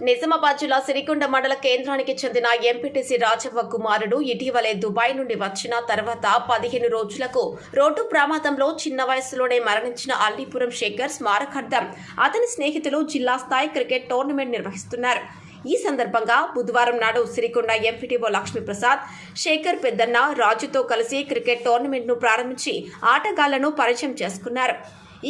నిజామాబాద్ జిల్లా సిరికొండ మండల కేంద్రానికి చెందిన ఎంపీటీసీ రాజవ్వ కుమారుడు ఇటీవలే దుబాయ్ నుండి వచ్చిన తర్వాత 15 రోజులకు రోడ్డు ప్రమాదంలో చిన్న వయసులోనే మరణించిన అల్లీపురం శేఖర్ స్మారకార్థం అతని స్నేహితులు జిల్లా స్థాయి క్రికెట్ టోర్నమెంట్ నిర్వహిస్తున్నారు. ఈ సందర్భంగా బుధవారం నాడు సిరికొండ ఎంపీటీఓ లక్ష్మీప్రసాద్, శేఖర్ పెద్దన్న, రాజుతో కలిసి క్రికెట్ టోర్నమెంట్ను ప్రారంభించి ఆటగాళ్లను పరిచయం చేసుకున్నారు.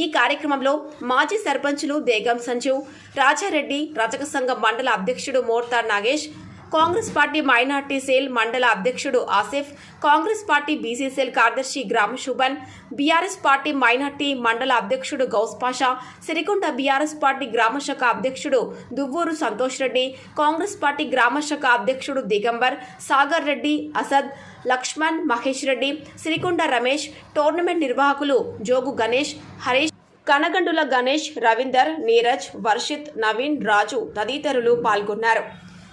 ఈ కార్యక్రమంలో మాజీ సర్పంచులు దేగం సంజీవ్, రాజారెడ్డి, రజక సంఘం మండల అధ్యక్షుడు మోర్తార్ Nagesh, Congress party minority cell మండల అధ్యక్షుడు Asif, Congress party BC cell కార్యదర్శి గ్రామ శుభన్, బీఆర్ఎస్ పార్టీ మైనార్టీ మండల అధ్యక్షుడు గౌస్ పాషా, సిరికొండ బీఆర్ఎస్ పార్టీ గ్రామ శాఖ అధ్యక్షుడు దువ్వూరు సంతోష్ రెడ్డి, కాంగ్రెస్ పార్టీ గ్రామ శాఖ అధ్యక్షుడు దిగంబర్, సాగర్ రెడ్డి, అసద్, లక్ష్మణ్, మహేష్ రెడ్డి, సిరికొండ రమేష్, టోర్నమెంట్ నిర్వాహకులు జోగు గణేష్, హరీష్, కనగండుల గణేష్, రవీందర్, నీరజ్, వర్షిత్, నవీన్, రాజు తదితరులు పాల్గొన్నారు.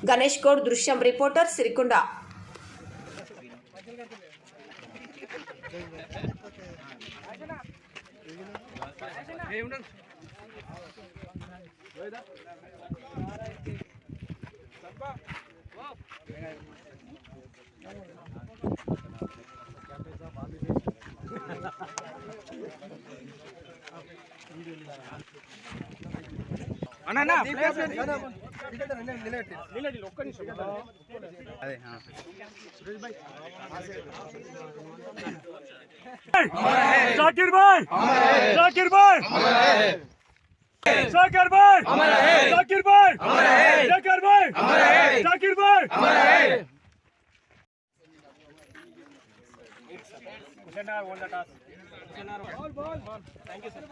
గణేష్ గౌడ్, దృశ్యం రిపోర్టర్, సిరికొండ. जाकिर भाई, जाकिर भाई, जाकिर भाई, जाकिर भाई, जाकिर भाई, जाकिर भाई. Thank you, sir.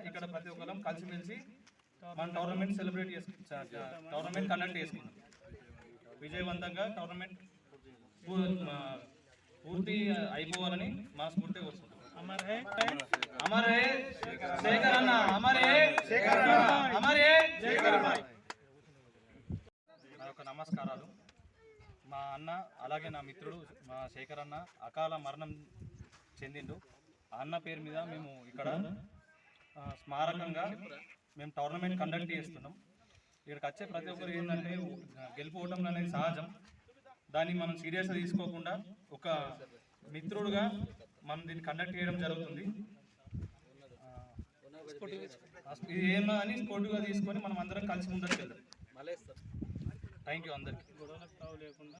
ఇక్కడ ప్రతి ఒక్కరం కలిసిమెలిసి మన టోర్నమెంట్ సెలబ్రేట్ టోర్నమెంట్ కండక్ట్ చేసుకున్నాం. విజయవంతంగా టోర్నమెంట్ పూర్తి అయిపోవాలని మనస్ఫూర్తిగా వస్తున్నాం. అమర్ హే శేఖర్ అన్న, అమర్ హే శేఖర్ అన్న, అమర్ హే శేఖర్ అన్న. నా యొక్క నమస్కారాలు. మా అన్న అలాగే నా మిత్రుడు మా శేఖర్ అన్న అకాల మరణం చెందిండు. ఆ అన్న పేరు మీద మేము ఇక్కడ స్మారకంగా మేము టోర్నమెంట్ కండక్ట్ చేస్తున్నాం. ఇక్కడికి వచ్చే ప్రతి ఒక్కరు ఏంటంటే గెలుపోవటం అనేది సహజం. దాన్ని మనం సీరియస్గా తీసుకోకుండా ఒక మిత్రుడుగా మనం దీన్ని కండక్ట్ చేయడం జరుగుతుంది. ఇది ఏమో అని స్పోర్టివ్గా తీసుకొని మనం అందరం కలిసి ముందరికి వెళ్దాం. థ్యాంక్ యూ అందరికీ.